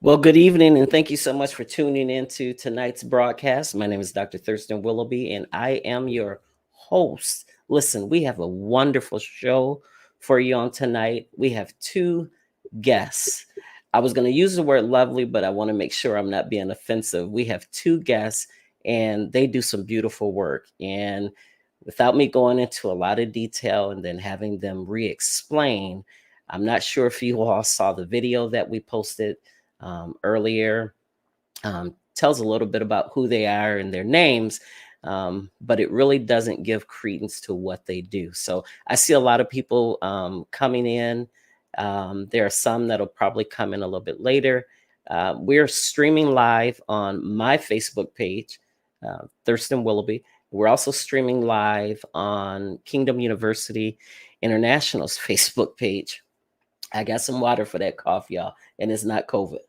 Well, good evening, and thank you so much for tuning in to tonight's broadcast. My name is Dr. Thurston Willoughby, and I am your host. Listen, we have a wonderful show for you on tonight. We have two guests. I was going to use the word lovely, but I want to make sure I'm not being offensive. We have two guests, and they do some beautiful work. And without me going into a lot of detail and then having them re-explain, I'm not sure if you all saw the video that we posted earlier. Tells a little bit about who they are and their names, but it really doesn't give credence to what they do. So I see a lot of people coming in. There are some that'll probably come in a little bit later. We're streaming live on my Facebook page, Thurston Willoughby. We're also streaming live on Kingdom University International's Facebook page. I got some water for that cough, y'all, and it's not COVID.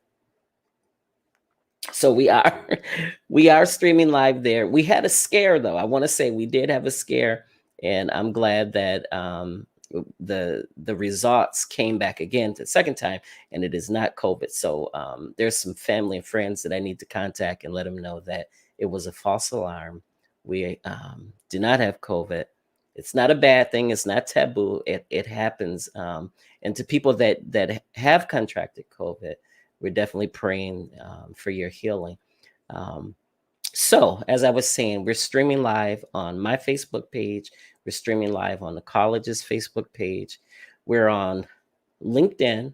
So we are streaming live there. We had a scare though. I want to say we did have a scare, and I'm glad that the results came back again the second time, and it is not COVID. So there's some family and friends that I need to contact and let them know that it was a false alarm. We do not have COVID. It's not a bad thing. It's not taboo. It happens. And to people that have contracted COVID, we're definitely praying for your healing. So, as I was saying, we're streaming live on my Facebook page. We're streaming live on the college's Facebook page. We're on LinkedIn,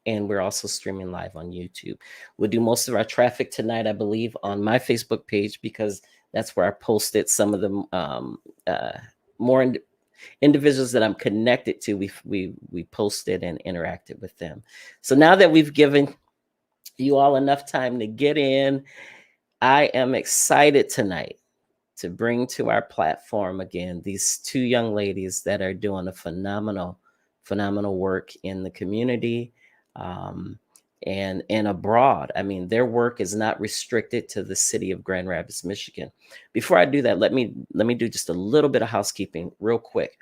and we're also streaming live on YouTube. We'll do most of our traffic tonight, I believe, on my Facebook page because that's where I posted some of the more individuals that I'm connected to. We posted and interacted with them. So now that we've given you all enough time to get in, I am excited tonight to bring to our platform again these two young ladies that are doing a phenomenal work in the community and abroad. I mean, their work is not restricted to the city of Grand Rapids, Michigan. Before I do that, let me do just a little bit of housekeeping real quick.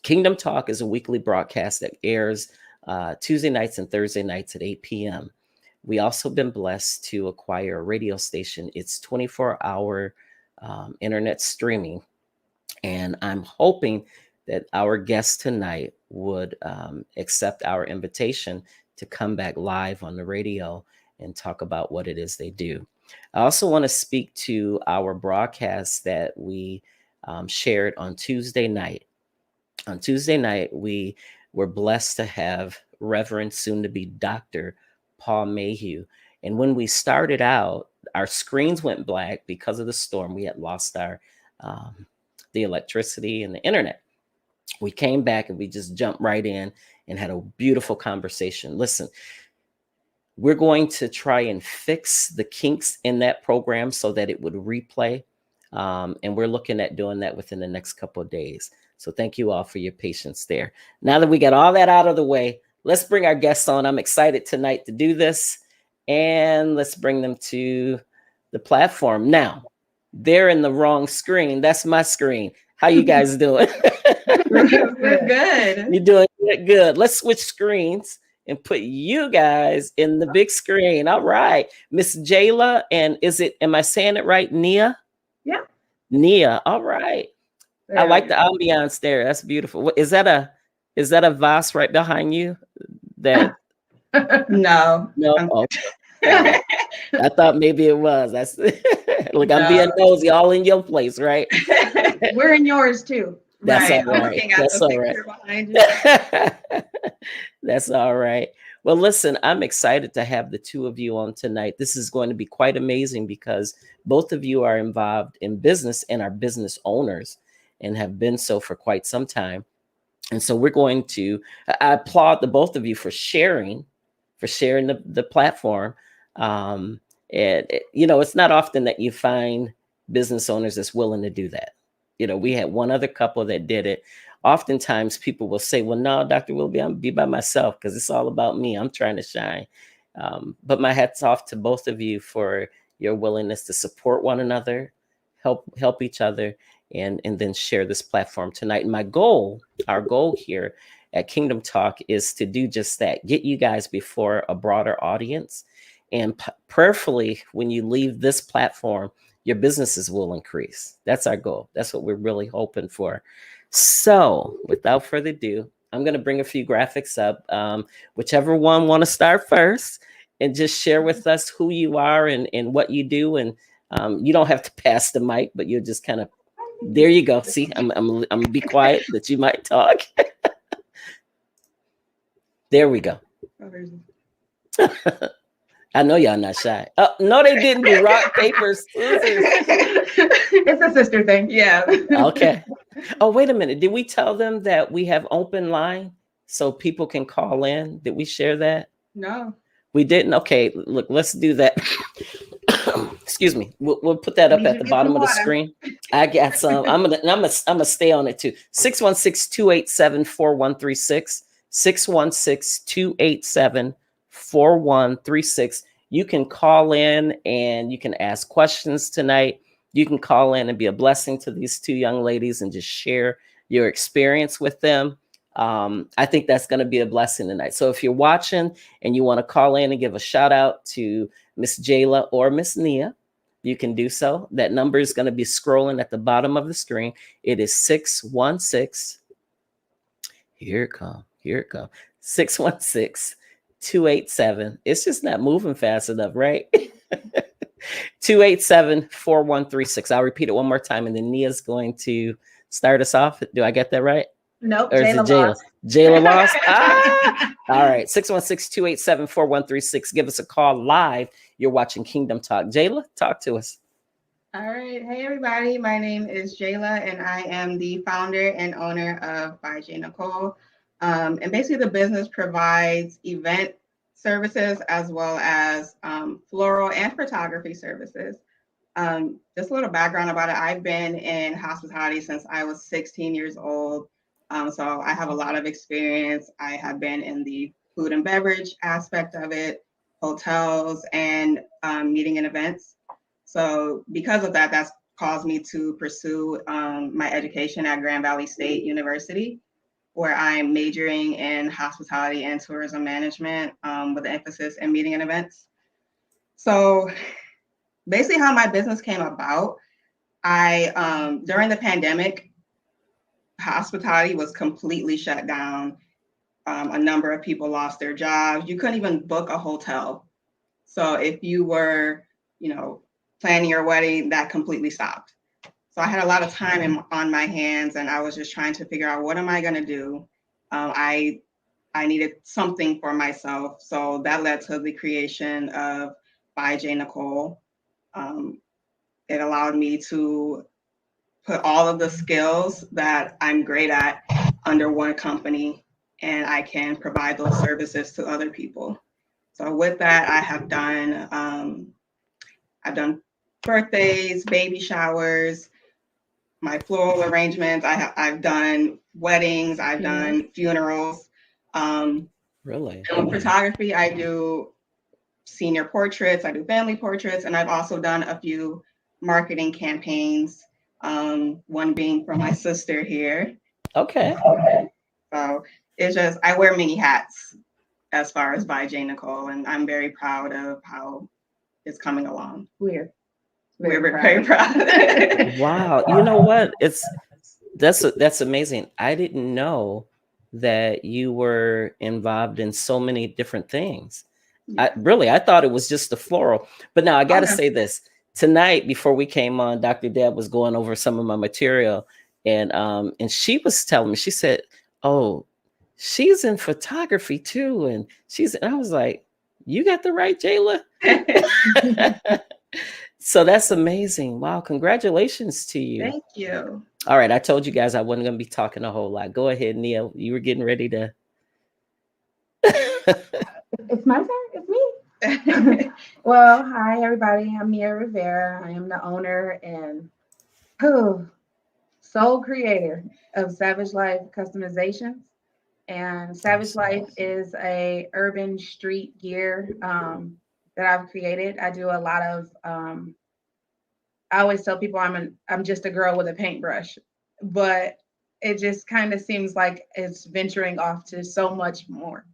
Kingdom Talk is a weekly broadcast that airs Tuesday nights and Thursday nights at 8 p.m. We also been blessed to acquire a radio station. It's 24-hour internet streaming. And I'm hoping that our guests tonight would accept our invitation to come back live on the radio and talk about what it is they do. I also want to speak to our broadcast that we shared on Tuesday night. On Tuesday night, we were blessed to have Reverend, soon to be Dr. Paul Mayhew. And when we started out, our screens went black because of the storm. We had lost our the electricity and the internet. We came back and we just jumped right in and had a beautiful conversation. Listen, we're going to try and fix the kinks in that program so that it would replay. And we're looking at doing that within the next couple of days. So thank you all for your patience there. Now that we got all that out of the way, let's bring our guests on. I'm excited tonight to do this. And let's bring them to the platform. Now, they're in the wrong screen. That's my screen. How you guys doing? We're good. You're doing good. Let's switch screens and put you guys in the big screen. All right. Miss Jayla, and am I saying it right? Nia? Yeah. Nia. All right. I like the ambiance there. That's beautiful. Is that a vase right behind you? That No. Oh, I thought maybe it was. That's look, I'm being nosy all in your place, right? We're in yours too. That's right. all right. I'm looking at That's the all picture behind you. That's all right. Well, listen, I'm excited to have the two of you on tonight. This is going to be quite amazing because both of you are involved in business and are business owners and have been so for quite some time. And so I applaud the both of you for sharing the platform. It's not often that you find business owners that's willing to do that. We had one other couple that did it. Oftentimes people will say, well, no, Dr. Willoughby, I'm be by myself because it's all about me. I'm trying to shine. But my hat's off to both of you for your willingness to support one another, help each other, and then share this platform tonight. And our goal here at Kingdom Talk is to do just that, get you guys before a broader audience. And prayerfully, when you leave this platform, your businesses will increase. That's our goal. That's what we're really hoping for. So without further ado, I'm going to bring a few graphics up. Whichever one want to start first, and just share with us who you are and what you do. And you don't have to pass the mic, but you'll just kind of, there you go. See, I'm gonna be quiet that you might talk. There we go. I know y'all not shy. No, they didn't do rock, paper, scissors. It's a sister thing. Yeah. Okay. Oh, wait a minute. Did we tell them that we have open line so people can call in? Did we share that? No. We didn't. Okay, look, let's do that. Excuse me. We'll put that up at the bottom of the screen. I got some. I'm gonna stay on it too. 616-287-4136. 616-287-4136. You can call in and you can ask questions tonight. You can call in and be a blessing to these two young ladies and just share your experience with them. I think that's going to be a blessing tonight. So if you're watching and you want to call in and give a shout out to Miss Jayla or Miss Nia, you can do so. That number is going to be scrolling at the bottom of the screen. It is 616. Here it comes. 616-287. It's just not moving fast enough, right? 287-4136. I'll repeat it one more time, and then Nia's going to start us off. Do I get that right? Nope. Or is it Jayla? Jayla lost? All right. 616-287-4136. Give us a call live. You're watching Kingdom Talk. Jayla, talk to us. All right. Hey, everybody. My name is Jayla, and I am the founder and owner of By J. Nicole. And basically, the business provides event services as well as floral and photography services. Just a little background about it. I've been in hospitality since I was 16 years old. So I have a lot of experience. I have been in the food and beverage aspect of it, hotels, and meeting and events. So because of that, that's caused me to pursue my education at Grand Valley State University, where I'm majoring in hospitality and tourism management with an emphasis in meeting and events. So basically how my business came about, I during the pandemic, hospitality was completely shut down. A number of people lost their jobs. You couldn't even book a hotel. So if you were, planning your wedding, that completely stopped. So I had a lot of time on my hands, and I was just trying to figure out, what am I going to do? I needed something for myself. So that led to the creation of By J. Nicole. It allowed me to put all of the skills that I'm great at under one company, and I can provide those services to other people. So with that, I have done, I've done birthdays, baby showers, my floral arrangements. I've done weddings. I've done funerals. Really? And with photography, I do senior portraits. I do family portraits, and I've also done a few marketing campaigns. One being for my sister here. Okay. So it's just, I wear many hats as far as By J. Nicole, and I'm very proud of how it's coming along. We're very proud. Wow. You know what? That's amazing. I didn't know that you were involved in so many different things. Yeah. I thought it was just the floral. But now I got to say this. Tonight, before we came on, Dr. Deb was going over some of my material, and she was telling me, she said, "Oh, she's in photography too," and I was like, "You got the right Jayla." So that's amazing. Wow, congratulations to you. Thank you. All right, I told you guys I wasn't going to be talking a whole lot. Go ahead, Nia. You were getting ready to. It's my turn. It's me. Well, hi, everybody. I'm Mia Rivera. I am the owner and sole creator of Savage Life Customizations. And Savage Life is a urban street gear that I've created. I do a lot of. I always tell people I'm just a girl with a paintbrush, but it just kind of seems like it's venturing off to so much more.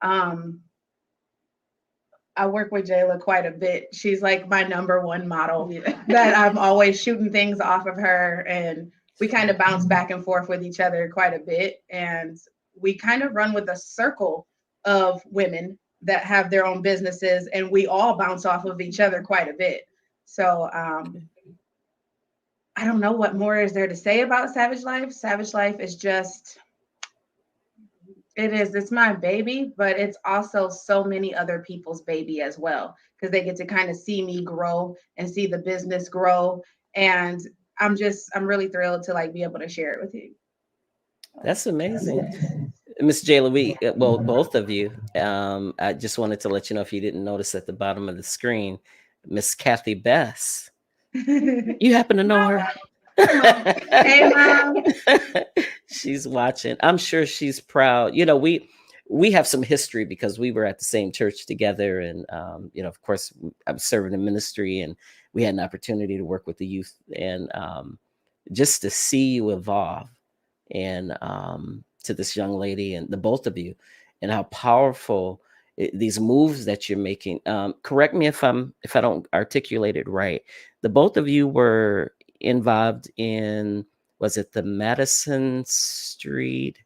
I work with Jayla quite a bit. She's like my number one model that I'm always shooting things off of her. And we kind of bounce back and forth with each other quite a bit. And we kind of run with a circle of women that have their own businesses, and we all bounce off of each other quite a bit. So I don't know what more is there to say about Savage Life. Savage Life is just, it's my baby, but it's also so many other people's baby as well, because they get to kind of see me grow and see the business grow. And I'm really thrilled to like be able to share it with you. That's amazing. Miss Jayla, well, both of you, I just wanted to let you know, if you didn't notice at the bottom of the screen, Miss Kathy Bess. You happen to know her? Hey, Mom. She's watching. I'm sure she's proud. You know, we have some history because we were at the same church together, and you know, of course, I'm serving in ministry, and we had an opportunity to work with the youth, and just to see you evolve, and to this young lady and the both of you, and how powerful these moves that you're making. Correct me if I don't articulate it right. The both of you were involved in, was it the Madison Street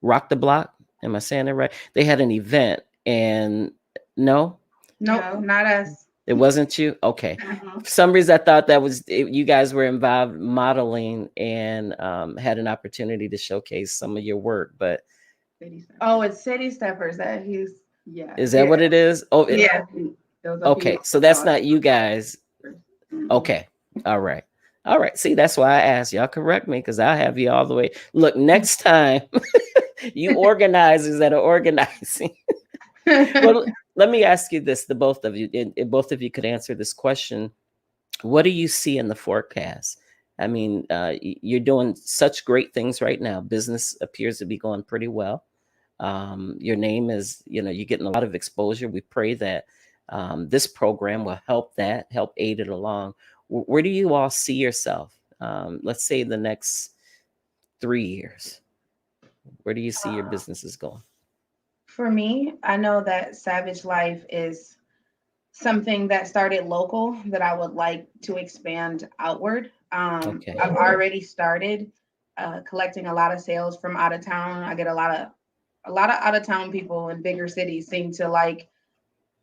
Rock the Block? Am I saying it right? They had an event, and no, Nope, not us. it wasn't you. Okay. For some reason, I thought that was you guys were involved modeling and had an opportunity to showcase some of your work. But it's City Steppers that he's. Yeah. Is that what it is? Oh, Yeah. Okay, so that's not you guys. Okay. All right. All right. See, that's why I asked. Y'all correct me, because I'll have you all the way. Look, next time, you organizers that are organizing. Well, let me ask you this, the both of you, and both of you could answer this question. What do you see in the forecast? I mean, you're doing such great things right now. Business appears to be going pretty well. Your name is, you know, you're getting a lot of exposure. We pray that this program will help aid it along. Where do you all see yourself? Let's say the next 3 years. Where do you see your businesses going? For me, I know that Savage Life is something that started local that I would like to expand outward. Okay. I've already started collecting a lot of sales from out of town. I get a lot of out of town people in bigger cities seem to like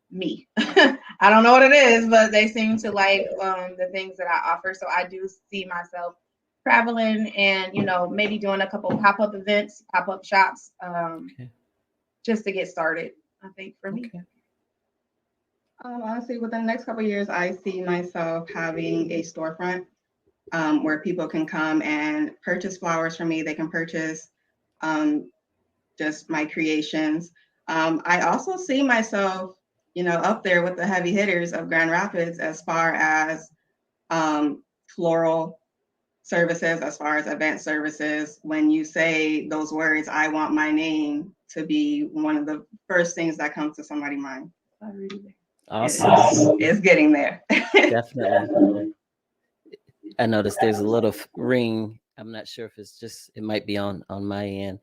me. I don't know what it is, but they seem to like the things that I offer. So I do see myself traveling and, you know, maybe doing a couple pop-up events, pop-up shops, just to get started, I think, for me. Okay. Honestly, within the next couple of years, I see myself having a storefront where people can come and purchase flowers from me. They can purchase just my creations. I also see myself, you know, up there with the heavy hitters of Grand Rapids as far as floral services, as far as event services. When you say those words, I want my name to be one of the first things that comes to somebody's mind. Awesome. It's getting there. Definitely. I noticed there's a little ring. I'm not sure if it's just, it might be on my end.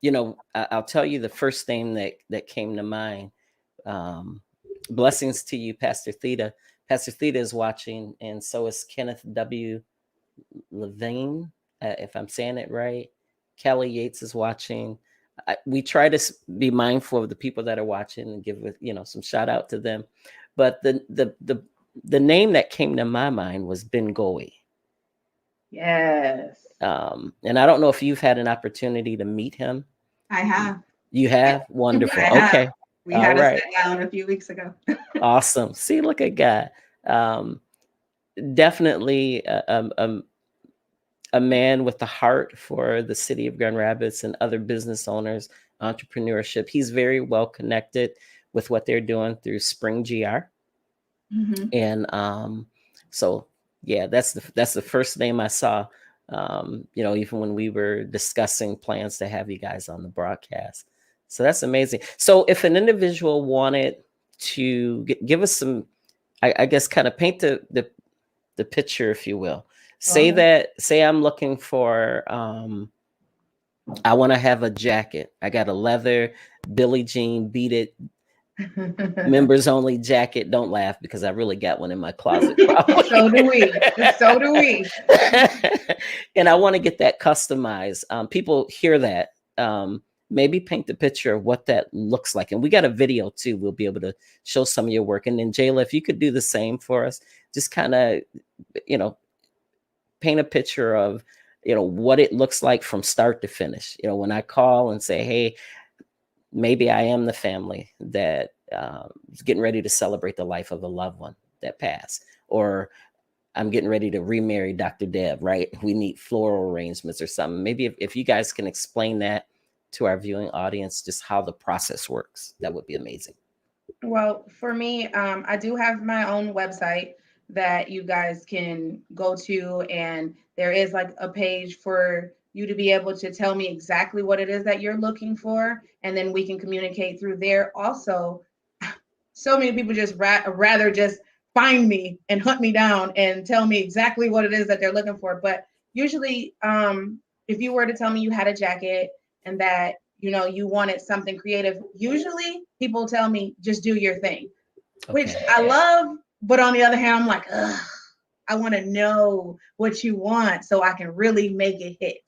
You know, I'll tell you the first thing that came to mind. Blessings to you, Pastor Theta. Pastor Theta is watching, and so is Kenneth W. Levine, if I'm saying it right. Kelly Yates is watching. We try to be mindful of the people that are watching and give, you know, some shout out to them. But the name that came to my mind was Ben Goey. Yes. And I don't know if you've had an opportunity to meet him. I have. You have? Wonderful. I have. Okay. We had a sit down a few weeks ago. Awesome. See, look at God. Definitely a man with the heart for the city of Grand Rapids and other business owners, entrepreneurship. He's very well connected with what they're doing through Spring GR. Mm-hmm. And so, yeah, that's the first name I saw. You know, even when we were discussing plans to have you guys on the broadcast. So that's amazing. So if an individual wanted to give us some, I guess, kind of paint the picture, if you will. say I'm looking for I want to have a jacket. I got a leather Billie Jean Beat It members only jacket. Don't laugh because I really got one in my closet. So do we. So do we. And I want to get that customized. People hear that. Maybe paint the picture of what that looks like. And we got a video too. We'll be able to show some of your work. And then Jayla, if you could do the same for us, just kind of, paint a picture of, what it looks like from start to finish. When I call and say, hey, maybe I am the family that is getting ready to celebrate the life of a loved one that passed, or I'm getting ready to remarry Dr. Deb, right? We need floral arrangements or something. Maybe if you guys can explain that to our viewing audience, just how the process works, that would be amazing. Well, for me, I do have my own website that you guys can go to, and there is like a page for you to be able to tell me exactly what it is that you're looking for, and then we can communicate through there. Also, so many people just rather just find me and hunt me down and tell me exactly what it is that they're looking for. But usually, if you were to tell me you had a jacket and that you wanted something creative, usually people tell me just do your thing, which I love. But on the other hand, I'm like, ugh, I want to know what you want so I can really make it hit.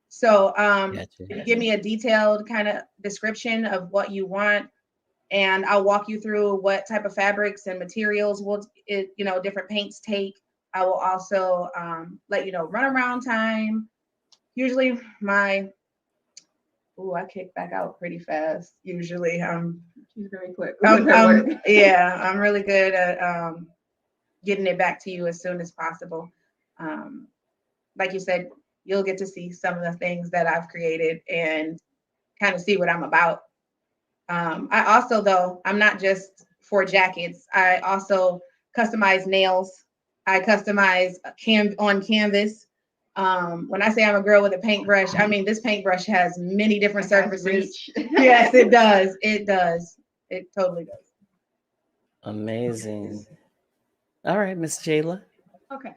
So if you give me a detailed kind of description of what you want, and I'll walk you through what type of fabrics and materials different paints take. I will also let you know runaround time. Usually I kick back out pretty fast. Usually She's very quick. I'm really good at getting it back to you as soon as possible. Like you said, you'll get to see some of the things that I've created and kind of see what I'm about. I also, though, I'm not just for jackets. I also customize nails. I customize on canvas. When I say I'm a girl with a paintbrush, I mean this paintbrush has many different surfaces. Yes, it does. It does. It totally does. Amazing. All right, Miss Jayla. Okay.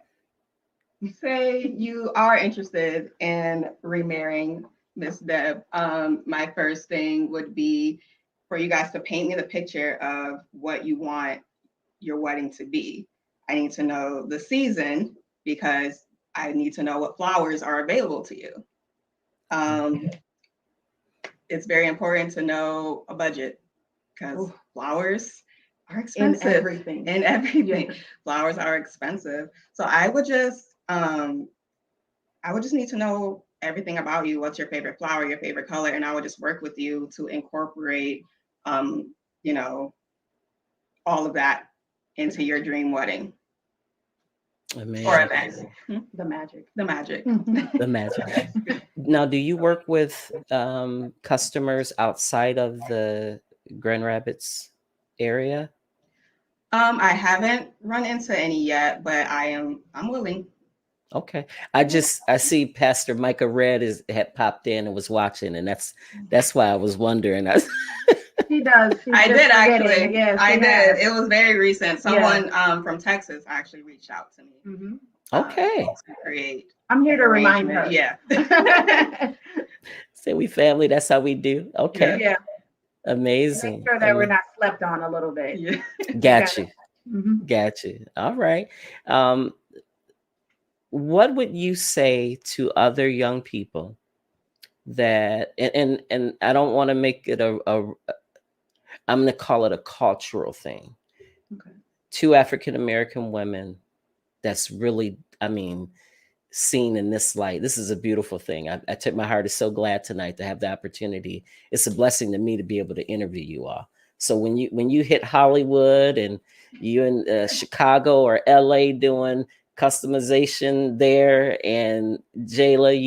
Say you are interested in remarrying Miss Deb. My first thing would be for you guys to paint me the picture of what you want your wedding to be. I need to know the season because I need to know what flowers are available to you. It's very important to know a budget because flowers are expensive. In everything. Yeah. Flowers are expensive. So I would just need to know everything about you. What's your favorite flower, your favorite color, and I would just work with you to incorporate, all of that into your dream wedding. Amazing. Or event. The magic. The magic. The magic. Now, do you work with customers outside of the Grand Rapids area? I haven't run into any yet, but I'm willing. Okay. I see Pastor Micah Red had popped in and was watching, and that's why I was wondering. He does. I did actually. Yes, I did. It was very recent. Someone from Texas actually reached out to me. Mm-hmm. Okay. To create. I'm here to remind her. Yeah. Say we family. That's how we do. Okay. Yeah. Amazing. Make sure that we're not slept on a little bit. Yeah. Got you. Mm-hmm. Got you. All right. What would you say to other young people that, and I don't want to make it I'm going to call it a cultural thing. Okay. Two African-American women that's really, seen in this light. This is a beautiful thing. I took my heart is so glad tonight to have the opportunity. It's a blessing to me to be able to interview you all. So when you hit Hollywood and you in Chicago or LA doing customization there, and Jayla,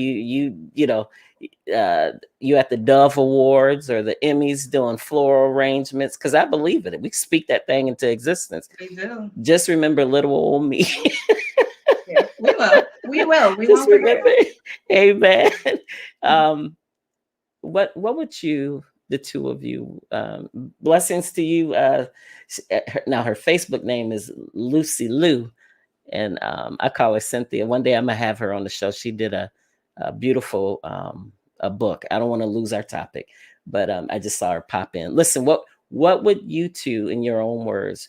you at the Dove Awards or the Emmys doing floral arrangements, because I believe it. We speak that thing into existence. We do. Just remember little old me. Yeah, we will. We will. We Just won't forget. Amen. What would you, the two of you, blessings to you. Now her Facebook name is Lucy Lou, and I call her Cynthia. One day I'm gonna have her on the show. She did a beautiful a book. I don't want to lose our topic, but I just saw her pop in. Listen, what would you two, in your own words,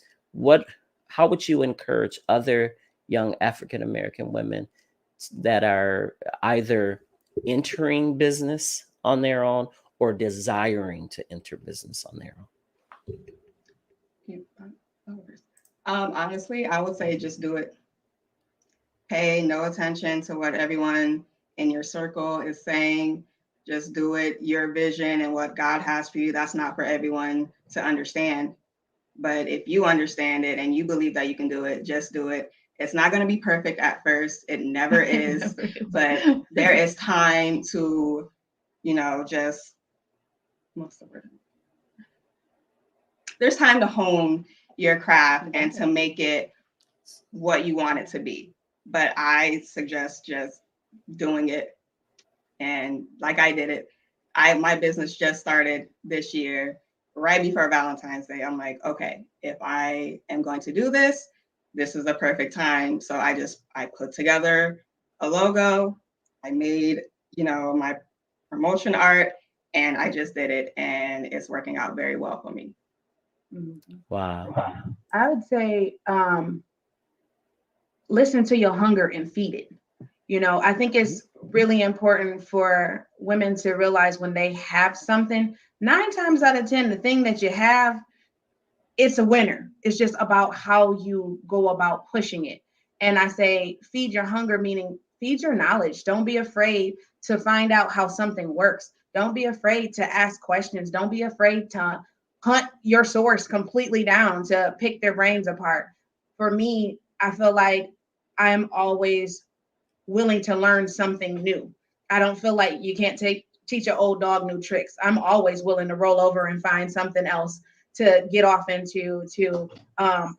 how would you encourage other young African American women that are either entering business on their own or desiring to enter business on their own? Honestly, I would say just do it. Pay no attention to what everyone in your circle is saying. Just do it. Your vision and what God has for you, that's not for everyone to understand. But if you understand it and you believe that you can do it, just do it. It's not going to be perfect at first. It never is. But there is time to, just, what's the word? There's time to hone your craft and to make it what you want it to be. But I suggest just doing it. And like I did it, my business just started this year, right before Valentine's Day. I'm like, okay, if I am going to do this, this is the perfect time. So I put together a logo. I made, my promotion art, and I just did it, and it's working out very well for me. Wow. I would say listen to your hunger and feed it. I think it's really important for women to realize when they have something, 9 times out of 10, the thing that you have, it's a winner. It's just about how you go about pushing it. And I say, feed your hunger, meaning feed your knowledge. Don't be afraid to find out how something works. Don't be afraid to ask questions. Don't be afraid to hunt your source completely down, to pick their brains apart. For me, I feel like I am always willing to learn something new. I don't feel like you can't teach an old dog new tricks. I'm always willing to roll over and find something else to get off into, to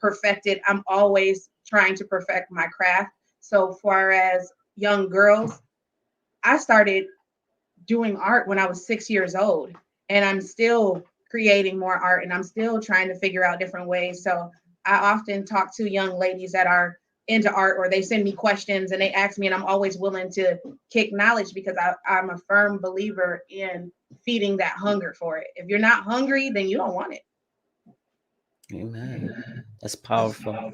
perfect it. I'm always trying to perfect my craft. So far as young girls, I started doing art when I was 6 years old, and I'm still creating more art, and I'm still trying to figure out different ways. So I often talk to young ladies that are into art, or they send me questions and they ask me, and I'm always willing to kick knowledge, because I'm a firm believer in feeding that hunger for it. If you're not hungry, then you don't want it. Amen. That's powerful.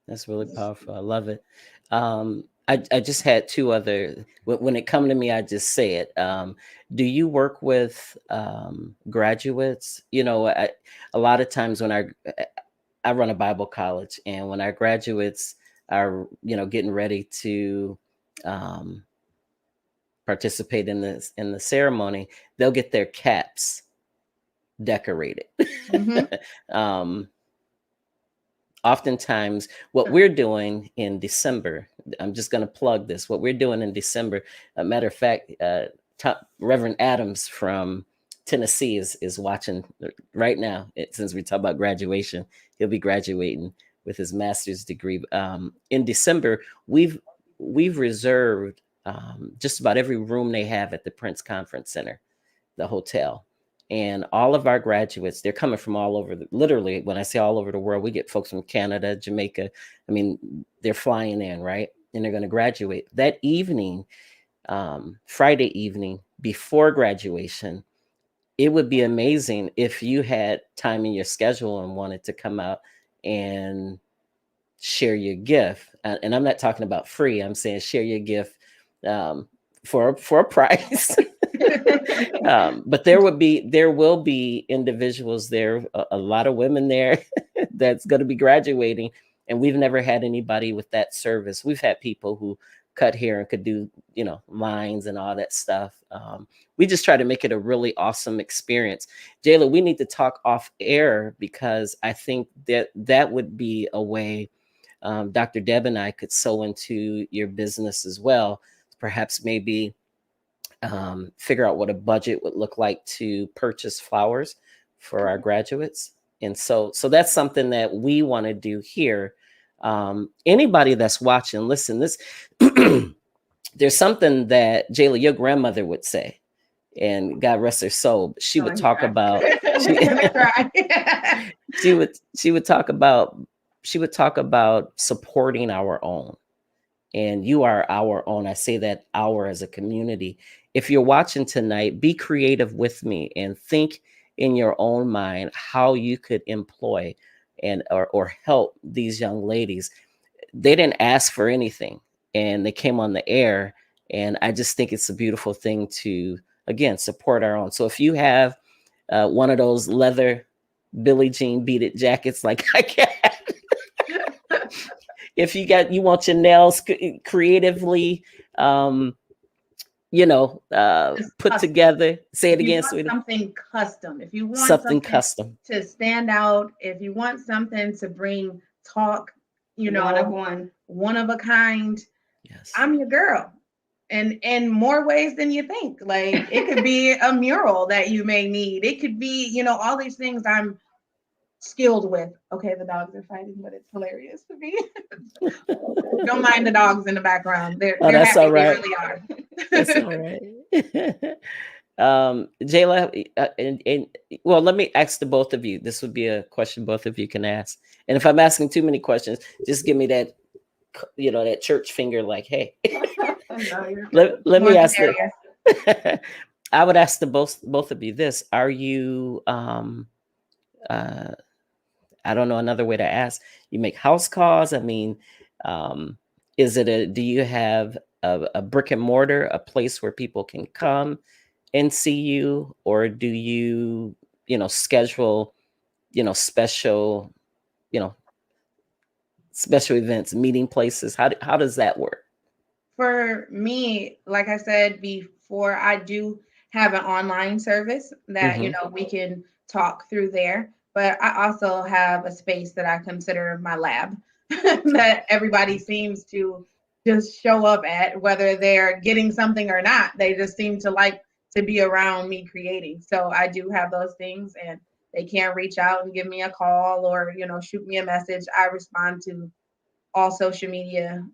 That's really powerful. I love it. I just had 2 other, when it come to me, I just say it. Do you work with graduates? A lot of times when I run a Bible college, and when our graduates are, getting ready to participate in the ceremony, they'll get their caps decorated. Mm-hmm. Oftentimes, what we're doing in December, I'm just going to plug this. What we're doing in December, a matter of fact, Reverend Adams from Tennessee is watching right now. Since we talk about graduation, he'll be graduating with his master's degree in December. We've reserved just about every room they have at the Prince Conference Center, the hotel. And all of our graduates, they're coming from all over, literally, when I say all over the world, we get folks from Canada, Jamaica. I mean, they're flying in, right? And they're going to graduate. That evening, Friday evening, before graduation, it would be amazing if you had time in your schedule and wanted to come out and share your gift. And I'm not talking about free. I'm saying share your gift for a price. But there will be individuals there, a lot of women there that's going to be graduating, and we've never had anybody with that service. We've had people who cut hair and could do, lines and all that stuff. We just try to make it a really awesome experience. Jayla, we need to talk off air, because I think that would be a way Dr. Deb and I could sew into your business as well. Perhaps maybe figure out what a budget would look like to purchase flowers for our graduates. And so that's something that we want to do here. Anybody that's watching, listen, this there's something that Jayla, your grandmother, would say, and God rest her soul. She would talk about she would talk about she would talk about supporting our own. And you are our own. I say that our as a community. If you're watching tonight, be creative with me and think in your own mind how you could employ and or help these young ladies. They didn't ask for anything and they came on the air. And I just think it's a beautiful thing to, again, support our own. So if you have one of those leather Billie Jean beat it jackets like I got, if you want your nails creatively, put Custom. together, say it If you again, want sweetie. something custom, if you want Something something custom. to stand out, if you want something to bring talk, one of a kind, Yes. I'm your girl. And in more ways than you think. Like it could be a mural that you may need. It could be, all these things I'm skilled with. Okay, the dogs are fighting, but it's hilarious to me. Don't mind the dogs in the background. They're that's happy. all right. They really are. That's all right. Jayla, and well, let me ask the both of you. This would be a question both of you can ask. And if I'm asking too many questions, just give me that, that church finger, like, hey. let me ask the, I would ask the both of you this. Are you I don't know another way to ask. You make house calls. I mean, do you have a brick and mortar, a place where people can come and see you, or do you, schedule, special, special events, meeting places? How does that work? For me, like I said before, I do have an online service that, we can talk through there. But I also have a space that I consider my lab that everybody seems to just show up at, whether they're getting something or not. They just seem to like to be around me creating. So I do have those things, and they can reach out and give me a call or, shoot me a message. I respond to all social media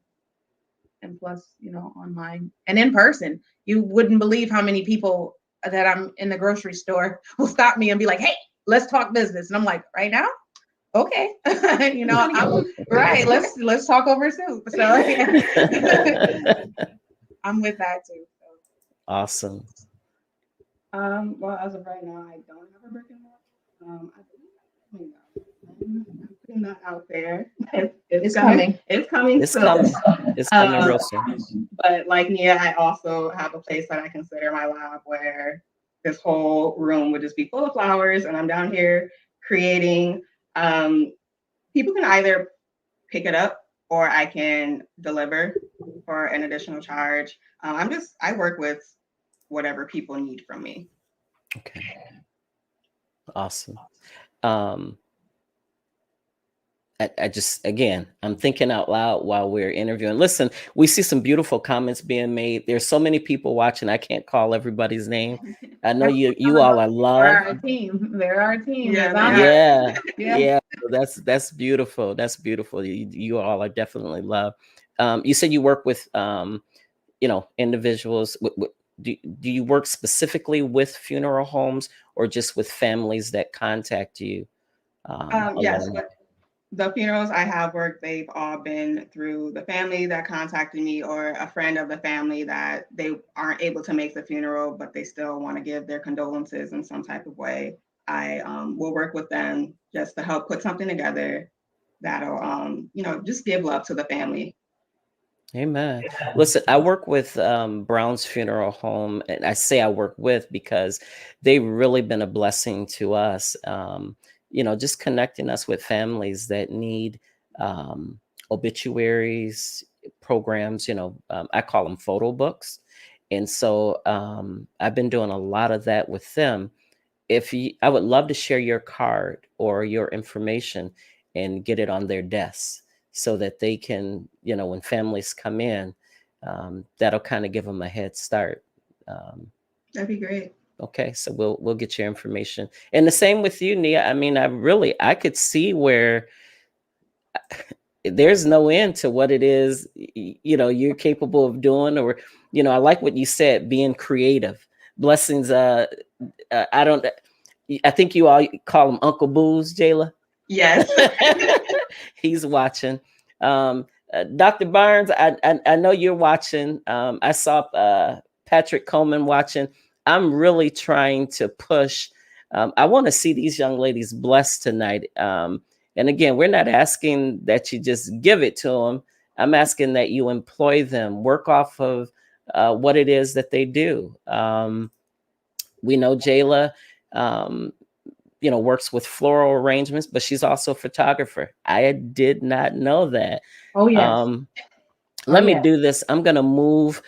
and plus, online and in person. You wouldn't believe how many people that I'm in the grocery store will stop me and be like, "Hey, let's talk business." And I'm like, "Right now? Okay." I'm right. Let's talk over soup. So I'm with that too. So. Awesome. Well, as of right now, I don't have a brick and mortar. I'm putting that out there. It's coming. It's coming. It's soon. coming. It's coming real soon. But like Nia, I also have a place that I consider my lab where this whole room would just be full of flowers, and I'm down here creating. People can either pick it up or I can deliver for an additional charge. I work with whatever people need from me. Okay. Awesome. I just, again, I'm thinking out loud while we're interviewing. Listen, we see some beautiful comments being made. There's so many people watching. I can't call everybody's name. I know you all are loved. They're our team. They're our team. Yeah. That's beautiful. That's beautiful. You all are definitely loved. You said you work with, individuals. Do you work specifically with funeral homes or just with families that contact you? Yes. The funerals I have worked, they've all been through the family that contacted me or a friend of the family that they aren't able to make the funeral, but they still want to give their condolences in some type of way. I will work with them just to help put something together that'll, just give love to the family. Amen. Listen, I work with Brown's Funeral Home, and I say I work with because they've really been a blessing to us. Just connecting us with families that need obituaries programs. I call them photo books, and so I've been doing a lot of that with them. I would love to share your card or your information and get it on their desks, so that they can, when families come in, that'll kind of give them a head start. That'd be great. Okay, so we'll get your information. And the same with you, Nia. I mean, I could see where there's no end to what it is, you're capable of doing, or, I like what you said, being creative. Blessings. I think you all call them Uncle Boo's, Jayla. Yes. He's watching. Dr. Barnes, I know you're watching. I saw Patrick Coleman watching. I'm really trying to push. I want to see these young ladies blessed tonight. And again, we're not asking that you just give it to them. I'm asking that you employ them, work off of what it is that they do. We know Jayla, works with floral arrangements, but she's also a photographer. I did not know that. Oh yes. Let me yeah. do this. I'm going to move.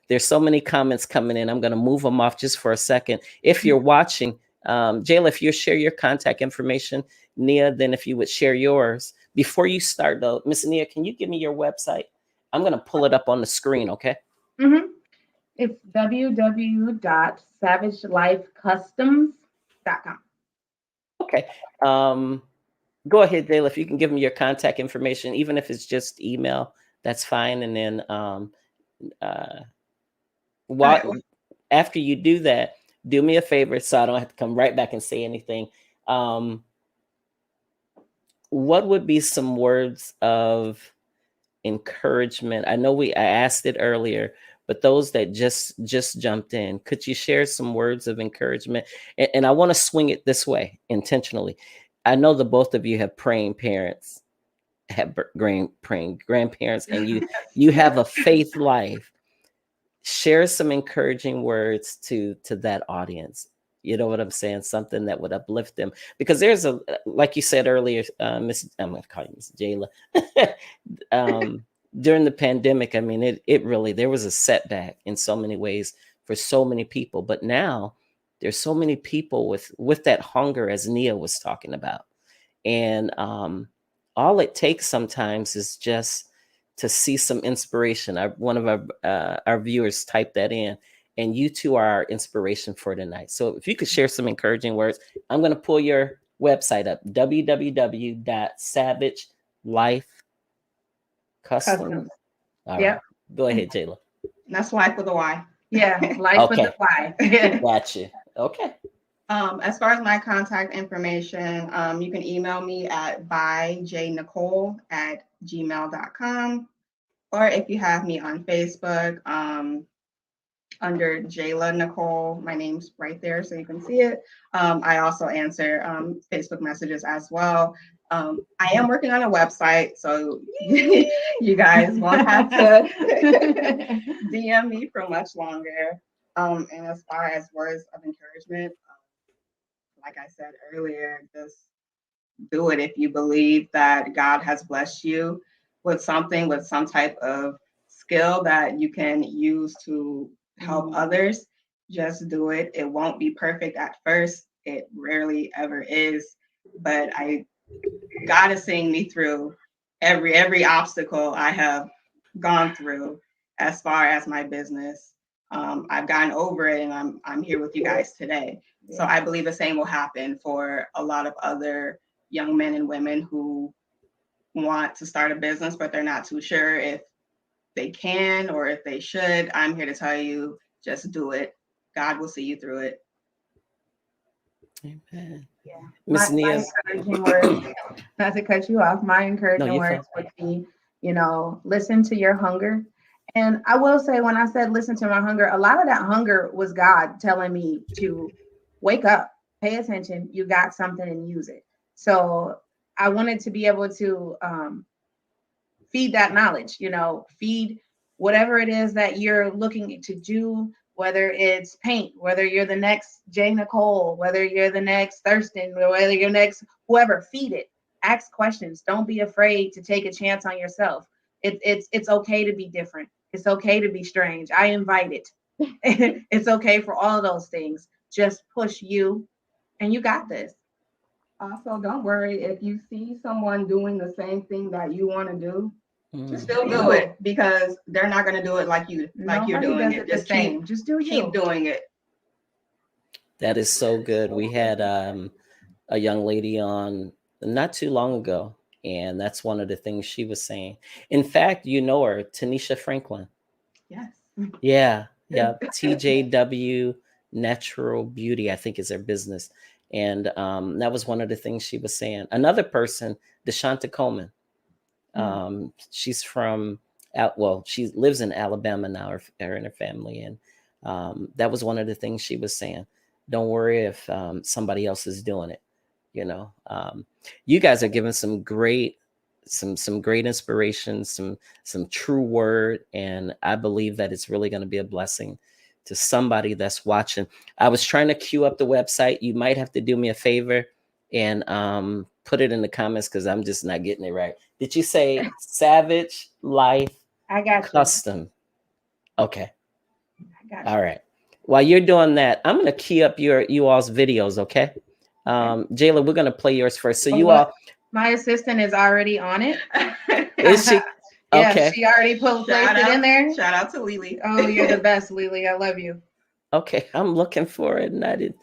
There's so many comments coming in. I'm going to move them off just for a second. If you're watching, Jayla, if you share your contact information, Nia, then if you would share yours. Before you start though, Miss Nia, can you give me your website? I'm going to pull it up on the screen, okay? Mm-hmm. It's www.savagelifecustoms.com. Okay. Go ahead, Jayla, if you can give me your contact information, even if it's just email, that's fine. And then after you do that, do me a favor so I don't have to come right back and say anything. What would be some words of encouragement? I know I asked it earlier, but those that just jumped in, could you share some words of encouragement? And I want to swing it this way intentionally. I know the both of you have praying parents, have praying grandparents, and you have a faith life. Share some encouraging words to that audience. You know what I'm saying? Something that would uplift them, because there's like you said earlier, I'm going to call you Miss Jayla. During the pandemic, I mean, it really, there was a setback in so many ways for so many people, but now there's so many people with that hunger, as Nia was talking about. And all it takes sometimes is just to see some inspiration. One of our viewers typed that in, and you two are our inspiration for tonight. So if you could share some encouraging words, I'm going to pull your website up, www.savagelifecustoms. All right. Go ahead, Jayla. That's life with a Y. Yeah, life with a Y. Gotcha. Okay. As far as my contact information, you can email me at byjnicole@gmail.com. Or if you have me on Facebook, under Jayla Nicole, my name's right there so you can see it. I also answer Facebook messages as well. I am working on a website, so you guys won't have to DM me for much longer. And as far as words of encouragement, like I said earlier, just do it if you believe that God has blessed you with something, with some type of skill that you can use to help others. Just do it. It won't be perfect at first. It rarely ever is. But God is seeing me through every obstacle I have gone through as far as my business. I've gotten over it, and I'm here with you guys today. So I believe the same will happen for a lot of other young men and women who want to start a business, but they're not too sure if they can or if they should. I'm here to tell you, just do it. God will see you through it. Amen. Yeah. Miss Nia. My encouraging words, not to cut you off, my encouraging words would be, listen to your hunger. And I will say, when I said listen to my hunger, a lot of that hunger was God telling me to wake up, pay attention, you got something, and use it. So I wanted to be able to feed that knowledge, feed whatever it is that you're looking to do, whether it's paint, whether you're the next Jay Nicole, whether you're the next Thurston, or whether you're next whoever, feed it. Ask questions. Don't be afraid to take a chance on yourself. It's okay to be different. It's okay to be strange. I invite it. It's okay for all of those things. Just push you, and you got this. Also, don't worry if you see someone doing the same thing that you want to do. Just still do it, because they're not going to do it like you're doing it. Just keep doing it. That is so good. We had a young lady on not too long ago, and that's one of the things she was saying. In fact, you know her, Tanisha Franklin. Yes. Yeah. TJW Natural Beauty, I think, is her business. And that was one of the things she was saying. Another person, Deshonta Coleman, she's from, well, she lives in Alabama now, her and her family. And that was one of the things she was saying. Don't worry if somebody else is doing it. You know, you guys are giving some great inspiration, some true word, and I believe that it's really going to be a blessing to somebody that's watching. I was trying to queue up the website. You might have to do me a favor and put it in the comments because I'm just not getting it right. Did you say Savage Life I got Custom? Okay. I got All right. While you're doing that, I'm going to key up you all's videos, okay? Jayla, we're going to play yours first. So you all... My assistant is already on it. Is she? Yeah, Okay. she already placed it in there. Shout out to Lily. Oh, you're the best, Lily. I love you. Okay, I'm looking for it, and I didn't.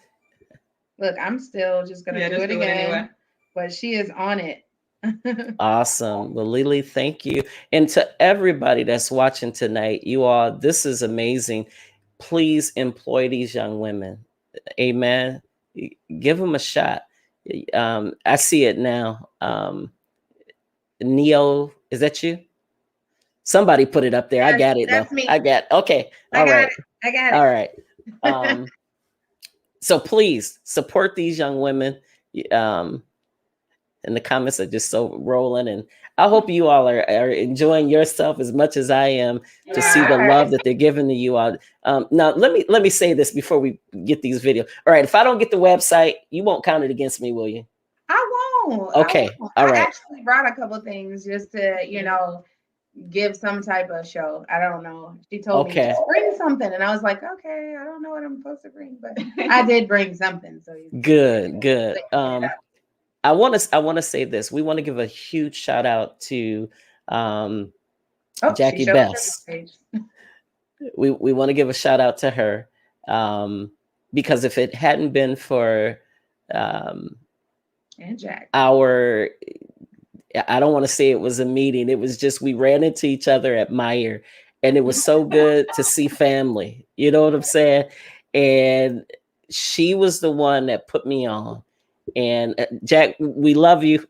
Look, I'm still just gonna do it again, anyway. But she is on it. Awesome. Well, Lily, thank you. And to everybody that's watching tonight, you all, this is amazing. Please employ these young women. Amen. Give them a shot. I see it now. Neo, is that you? Somebody put it up there. Yes, I got it. That's though. me. I got. Okay. I got it. All right. So please support these young women. And the comments are just so rolling, and I hope you all are enjoying yourself as much as I am to see the love that they're giving to you all. Now let me say this before we get these videos. All right, if I don't get the website, you won't count it against me, will you? I won't. Okay. All right. I actually brought a couple things just to give some type of show. I don't know. She told me just bring something, and I was like, okay, I don't know what I'm supposed to bring, but I did bring something. So good. I want to say this. We want to give a huge shout out to Jackie Best. We want to give a shout out to her because if it hadn't been for and Jack, I don't want to say it was a meeting. It was just we ran into each other at Meyer, and it was so good to see family. You know what I'm saying? And she was the one that put me on. And Jack, we love you,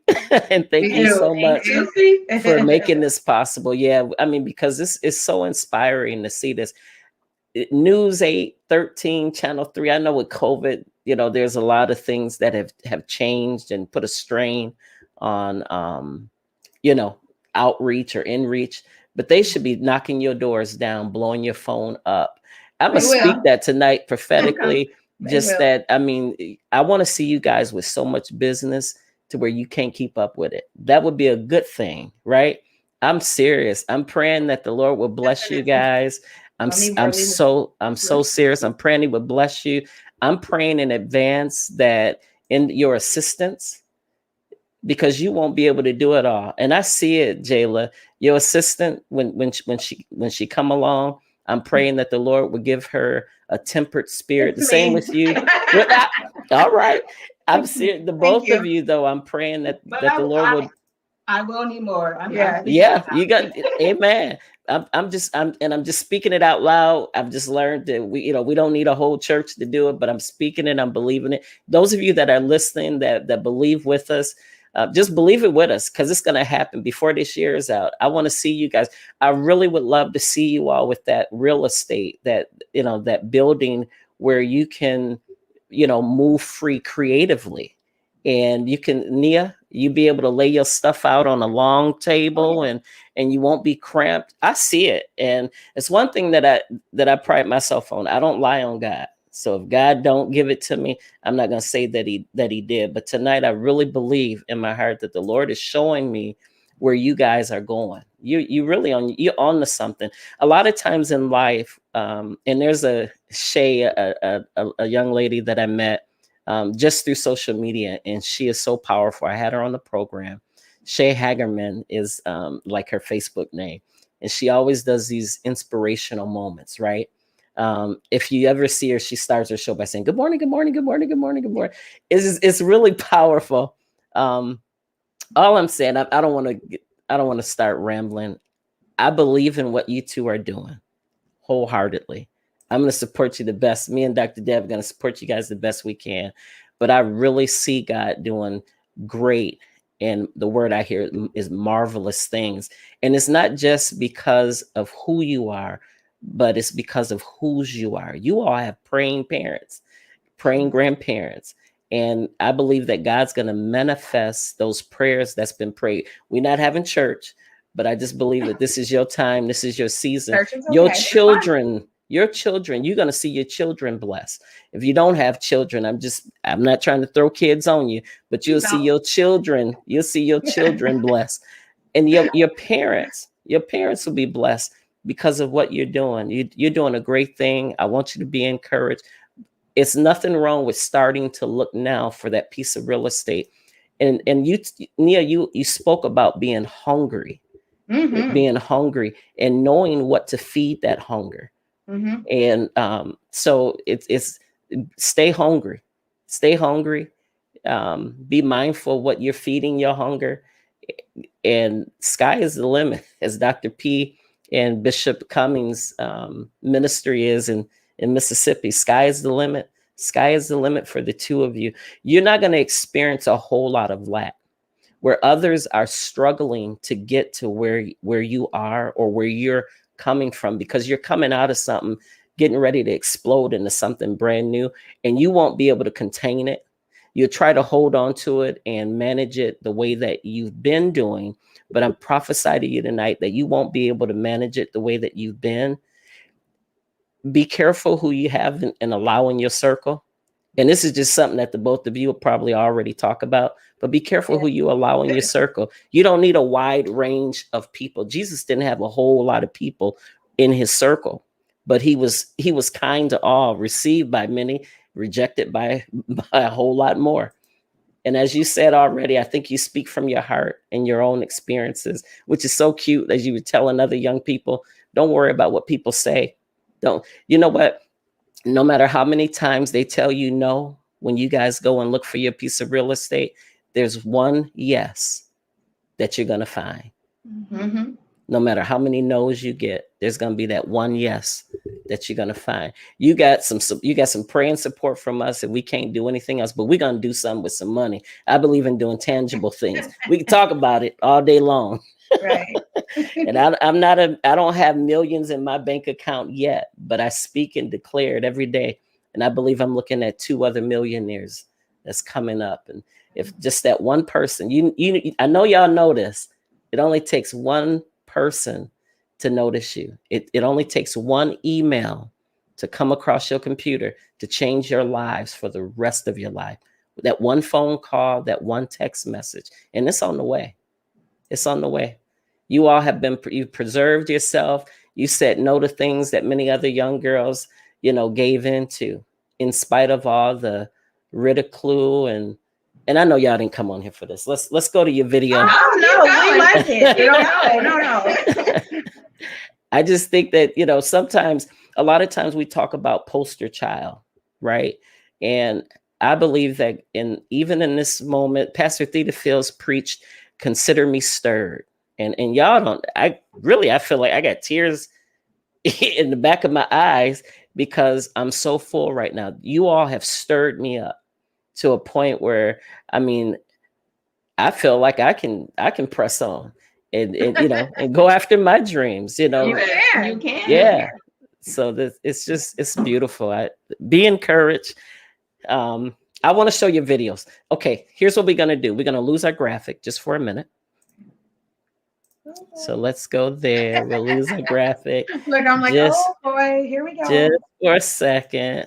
and thank you so much for making this possible. Yeah, I mean, because this is so inspiring to see this. News 8, 13, Channel 3. I know with COVID, there's a lot of things that have changed and put a strain on outreach or inreach, but they should be knocking your doors down, blowing your phone up. I'm gonna speak that tonight prophetically. That, I mean, I want to see you guys with so much business to where you can't keep up with it. That would be a good thing, right? I'm serious. I'm praying that the Lord will bless you guys. I'm so serious. I'm praying He would bless you. I'm praying in advance that in your assistance, because you won't be able to do it all. And I see it, Jayla, your assistant, when she come along, I'm praying that the Lord would give her a tempered spirit. The same with you. All right. I'm serious. The both of you, though, I'm praying that the Lord would. I will need more. You got, amen. I'm just speaking it out loud. I've just learned that we don't need a whole church to do it, but I'm speaking it. I'm believing it. Those of you that are listening, that believe with us, just believe it with us, because it's going to happen before this year is out. I want to see you guys. I really would love to see you all with that real estate, that building where you can, move free creatively. And you can, Nia, you be able to lay your stuff out on a long table and you won't be cramped. I see it. And it's one thing that I pride myself on. I don't lie on God. So if God don't give it to me, I'm not going to say that he did. But tonight, I really believe in my heart that the Lord is showing me where you guys are going. You're on to something. A lot of times in life, and there's a young lady that I met just through social media, and she is so powerful. I had her on the program. Shay Hagerman is like her Facebook name, and she always does these inspirational moments, right? If you ever see her, she starts her show by saying, "Good morning, good morning, good morning, good morning, good morning." It's really powerful. All I'm saying, I don't want to start rambling. I believe in what you two are doing wholeheartedly. I'm going to support you the best. Me and Dr. Deb are going to support you guys the best we can. but I really see God doing great. And the word I hear is marvelous things. And it's not just because of who you are, but it's because of whose you are. You all have praying parents, praying grandparents. And I believe that God's going to manifest those prayers that's been prayed. We're not having church, but I just believe that this is your time. This is your season. Church is Your okay. It's children, you're going to see your children blessed. If you don't have children, I'm not trying to throw kids on you, but you'll see your children blessed. And your parents will be blessed because of what you're doing. You're doing a great thing. I want you to be encouraged. It's nothing wrong with starting to look now for that piece of real estate. And you, Nia, you spoke about being hungry, being hungry and knowing what to feed that hunger. And so it's stay hungry, be mindful what you're feeding your hunger, and sky is the limit, as Dr. P and Bishop Cummings ministry is in Mississippi. Sky is the limit. Sky is the limit for the two of you. You're not going to experience a whole lot of lack where others are struggling to get to where you are or where you're coming from, because you're coming out of something, getting ready to explode into something brand new, and you won't be able to contain it. You'll try to hold on to it and manage it the way that you've been doing. But I'm prophesying to you tonight that you won't be able to manage it the way that you've been. Be careful who you have and allow in your circle. And this is just something that the both of you will probably already talk about, but be careful who you allow in your circle. You don't need a wide range of people. Jesus didn't have a whole lot of people in his circle, but he was kind to all, received by many, rejected by a whole lot more. And as you said already, I think you speak from your heart and your own experiences, which is so cute. As you were telling other young people, don't worry about what people say. You know what? No matter how many times they tell you no, when you guys go and look for your piece of real estate, there's one yes that you're going to find. No matter how many no's you get, there's going to be that one yes that you're going to find. You got some praying support from us, and we can't do anything else, but we're going to do something with some money. I believe in doing tangible things. We can talk about it all day long. Right. And I don't have millions in my bank account yet, but I speak and declare it every day. And I believe I'm looking at 2 other millionaires that's coming up. And if just that one person, I know y'all know this, it only takes one person to notice you. It only takes one email to come across your computer to change your lives for the rest of your life. That one phone call, that one text message, and it's on the way. It's on the way. You all have you preserved yourself. You said no to things that many other young girls, gave into, in spite of all the ridicule and I know y'all didn't come on here for this. Let's go to your video. Oh no, we like it. No. I just think that, a lot of times we talk about poster child, right? And I believe that even in this moment, Pastor Theta Fields preached, "Consider me stirred." And y'all don't, I feel like I got tears in the back of my eyes because I'm so full right now. You all have stirred me up to a point where, I feel like I can press on and and go after my dreams, You can. Yeah. So it's beautiful. Be encouraged. I want to show you videos. Okay, here's what we're going to do. We're going to lose our graphic just for a minute. So let's go there. We'll lose our graphic. Look, I'm like, oh boy, here we go. Just for a second.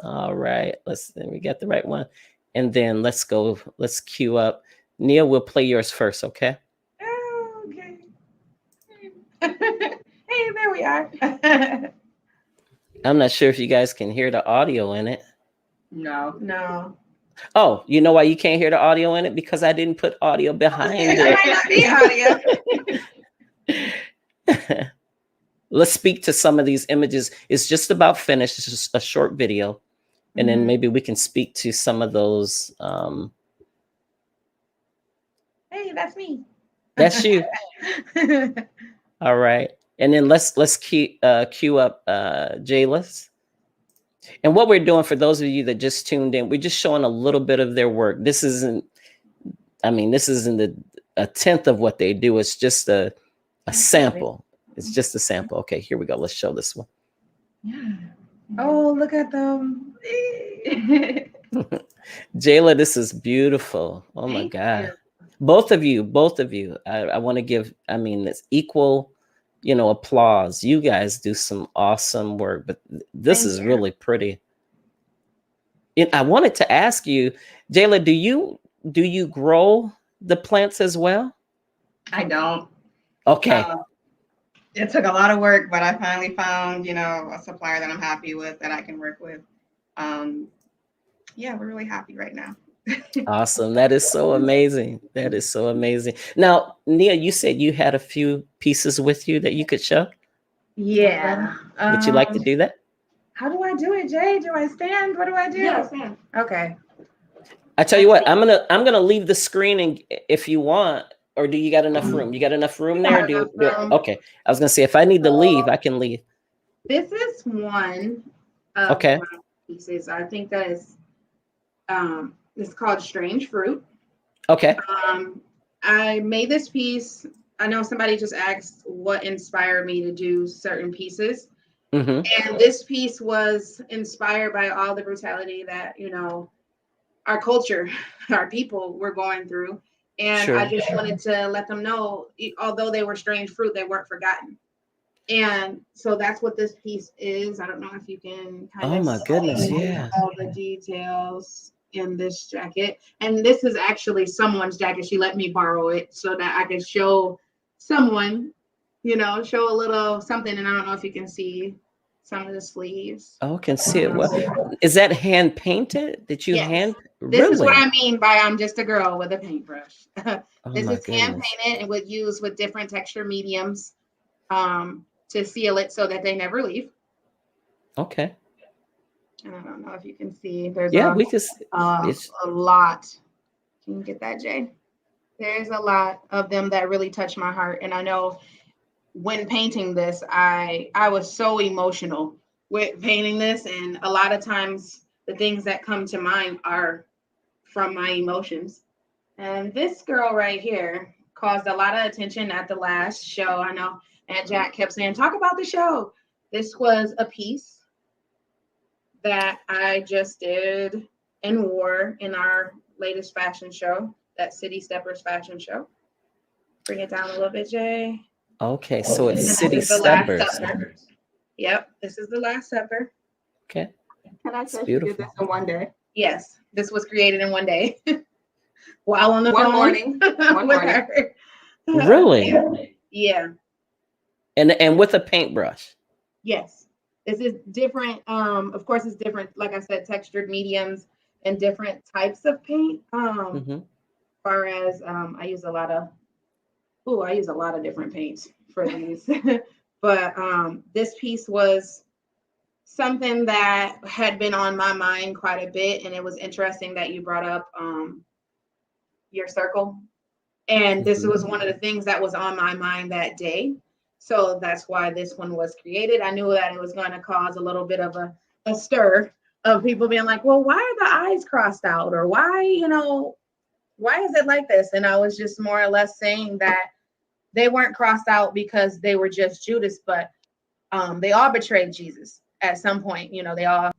All right. Then we got the right one. And then let's go. Let's queue up. Nia, we'll play yours first, okay? Oh, okay. Hey, there we are. I'm not sure if you guys can hear the audio in it. No. Oh, you know why you can't hear the audio in it? Because I didn't put audio behind it. Might not be audio. Let's speak to some of these images. It's just about finished. It's just a short video. And then maybe we can speak to some of those. Hey, that's me. That's you. All right. And then let's queue up Jayla's And what we're doing, for those of you that just tuned in, we're just showing a little bit of their work. This isn't a tenth of what they do. It's just a sample. It's just a sample. Okay, here we go. Let's show this one. Yeah. Oh, look at them. Jayla, this is beautiful. Oh my Thank God. you. Both of you. I want to give, it's equal, applause. You guys do some awesome work, but this Thank is you. really pretty. I wanted to ask you, Jayla, do you grow the plants as well? I don't. Okay. It took a lot of work, but I finally found, a supplier that I'm happy with, that I can work with. Yeah, we're really happy right now. Awesome. That is so amazing. That is so amazing. Now, Nia, you said you had a few pieces with you that you could show. Yeah. Would you like to do that? How do I do it, Jay? Do I stand? What do I do? Yeah, stand. Okay. I tell you what, I'm gonna leave the screen, and if you want, or do you got enough room? You got enough room there? Okay. I was gonna say, if I need to leave, I can leave. This is one of Okay. my pieces. I think that is it's called Strange Fruit. Okay. I made this piece. I know somebody just asked what inspired me to do certain pieces. Mm-hmm. And this piece was inspired by all the brutality that, our culture, our people were going through. And Sure. I just wanted to let them know, although they were strange fruit, they weren't forgotten. And so that's what this piece is. I don't know if you can kind of my goodness, see yeah. all the details in this jacket. And this is actually someone's jacket. She let me borrow it so that I could show someone, show a little something. And I don't know if you can see some of the sleeves. Oh, I can see it. Well, is that hand painted? Did you Yes. hand? This is what Really? I mean by I'm just a girl with a paintbrush. Oh This my is hand goodness. painted and would use with different texture mediums to seal it so that they never leave. Okay. And I don't know if you can see. There's Yeah, we just. a lot. Can you get that, Jay? There's a lot of them that really touch my heart. And I know when painting this, I was so emotional with painting this. And a lot of times the things that come to mind are from my emotions. And this girl right here caused a lot of attention at the last show. I know Aunt Jack kept saying, talk about the show. This was a piece that I just did and wore in our latest fashion show, that City Steppers fashion show. Bring it down a little bit, Jay. Okay, so it's And City this is the Last Steppers. Supper. Yep, this is the Last Supper. Okay. Can I It's tell you beautiful. did this in one day? Yes, this was created in one day. While on the One phone morning. One with morning. her. Really? Yeah. And with a paintbrush. Yes. This is different. Of course, it's different, like I said, textured mediums and different types of paint. Mm-hmm. Far as I use a lot of different paints for these. But this piece was something that had been on my mind quite a bit. And it was interesting that you brought up your circle. And this was one of the things that was on my mind that day. So that's why this one was created. I knew that it was going to cause a little bit of a stir of people being like, well, why are the eyes crossed out? Or why is it like this? And I was just more or less saying that they weren't crossed out because they were just Judas, but they all betrayed Jesus at some point. They all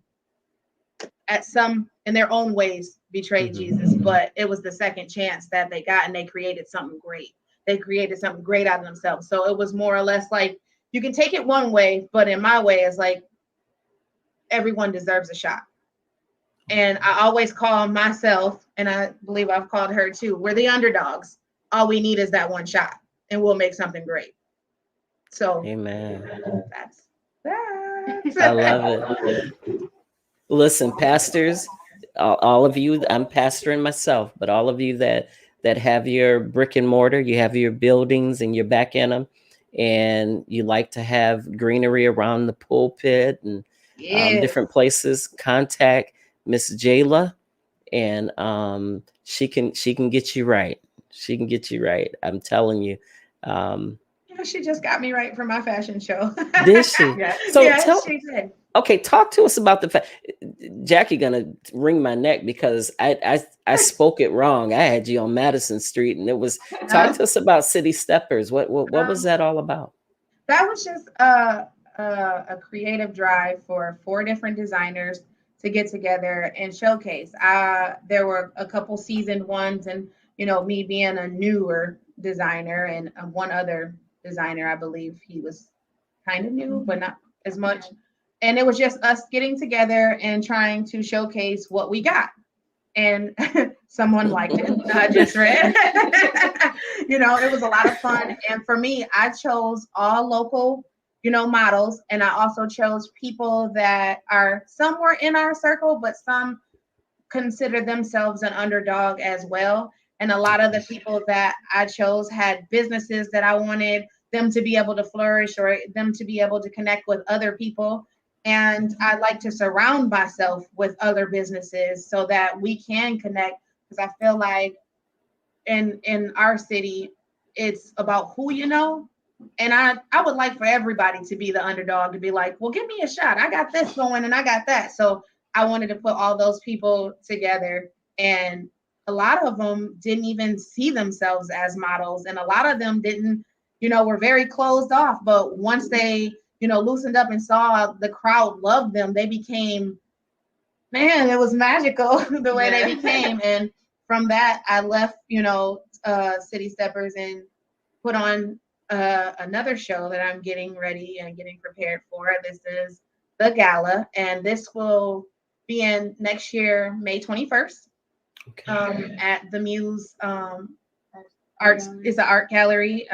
in their own ways betrayed Jesus, but it was the second chance that they got, and they created something great. They created something great out of themselves. So it was more or less like, you can take it one way, but in my way, it's like everyone deserves a shot. And I always call myself, and I believe I've called her too, we're the underdogs. All we need is that one shot, and we'll make something great. So Amen. that's that. I love it. Listen, pastors, all of you, I'm pastoring myself, but all of you that have your brick and mortar, you have your buildings and you're back in them, and you like to have greenery around the pulpit and different places, contact Miss Jayla, and she can get you right. She can get you right. I'm telling you. She just got me right for my fashion show. Did she? Yeah. So yes, she did. Okay, talk to us about the fact. Jackie gonna wring my neck because I spoke it wrong. I had you on Madison Street, and it was talk to us about City Steppers. What was that all about? That was just a creative drive for 4 different designers to get together and showcase. There were a couple seasoned ones, and me being a newer designer, and one other designer, I believe he was kind of new, but not as much. And it was just us getting together and trying to showcase what we got. And someone liked it. I just read. It was a lot of fun. And for me, I chose all local, models. And I also chose people that are somewhere in our circle, but some consider themselves an underdog as well. And a lot of the people that I chose had businesses that I wanted them to be able to flourish, or them to be able to connect with other people. And I like to surround myself with other businesses so that we can connect, because I feel like in our city, it's about who you know. And I would like for everybody to be the underdog, to be like, well, give me a shot. I got this going and I got that. So I wanted to put all those people together. And a lot of them didn't even see themselves as models. And a lot of them didn't, were very closed off. But once they, loosened up and saw the crowd loved them, they became, man, it was magical the way they became. And from that, I left, City Steppers and put on another show that I'm getting ready and getting prepared for. This is the gala, and this will be in next year, May 21st, at the Muse Arts. It's an art gallery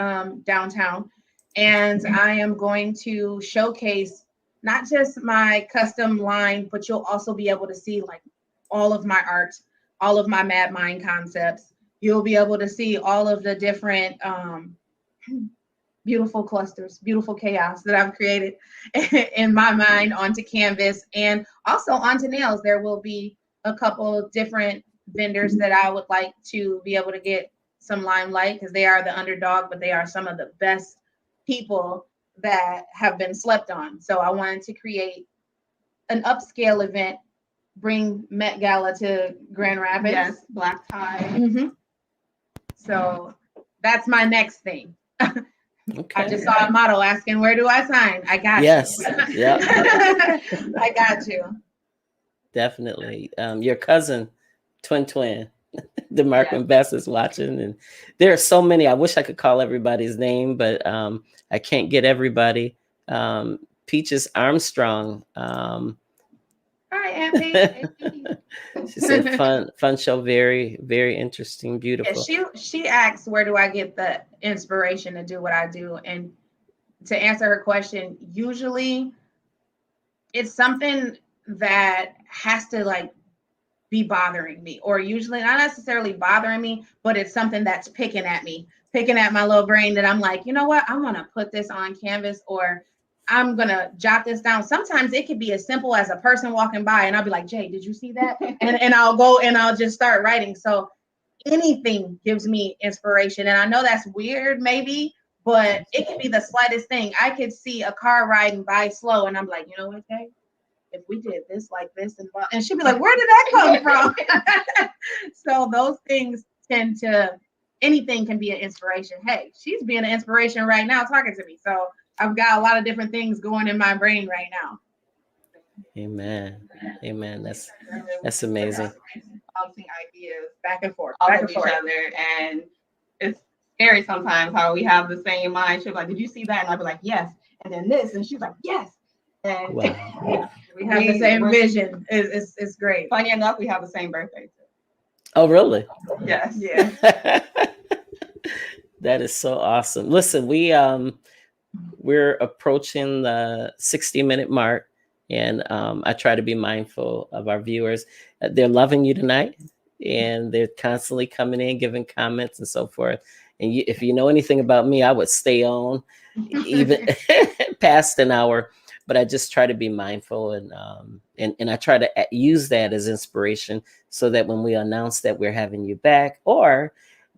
downtown, and I am going to showcase not just my custom line, but you'll also be able to see like all of my art, all of my Mad Mind concepts. You'll be able to see all of the different beautiful clusters, beautiful chaos that I've created in my mind onto canvas, and also onto nails. There will be a couple different vendors that I would like to be able to get some limelight, because they are the underdog, but they are some of the best people that have been slept on. So I wanted to create an upscale event, bring Met Gala to Grand Rapids. Yes, black tie. Mm-hmm. So that's my next thing. Okay. I just saw a model asking, where do I sign? I got Yes. you. Yeah. I got you. Definitely. Your cousin, twin, DeMarco Bess is watching, and there are so many. I wish I could call everybody's name, but I can't get everybody. Peaches Armstrong. Hi, Aunt Peach. She said fun show, very, very interesting, beautiful. Yeah, she asks, where do I get the inspiration to do what I do? And to answer her question, usually it's something that has to like be bothering me, or usually not necessarily bothering me, but it's something that's picking at my little brain, that I'm like, you know what, I'm gonna put this on canvas, or I'm gonna jot this down. Sometimes it could be as simple as a person walking by and I'll be like, Jay, did you see that? and I'll go and I'll just start writing. So anything gives me inspiration. And I know that's weird maybe, but it could be the slightest thing. I could see a car riding by slow and I'm like, you know what, Jay? If we did this like this, and she'd be like, where did that come from? So those things tend to, anything can be an inspiration. Hey, she's being an inspiration right now talking to me. So I've got a lot of different things going in my brain right now. Amen. That's amazing. Bouncing ideas Back and forth, off of each other, and it's scary sometimes how we have the same mind. She'll be like, did you see that? And I'll be like, yes. And then this, and she's like, yes. And wow. We have the same vision. It's great. Funny enough, we have the same birthday too. Oh, really? Yes. Yeah. That is so awesome. Listen, we're approaching the 60-minute mark, and I try to be mindful of our viewers. They're loving you tonight, and they're constantly coming in, giving comments and so forth. And if you know anything about me, I would stay on even past an hour. But I just try to be mindful, and I try to use that as inspiration, so that when we announce that we're having you back, or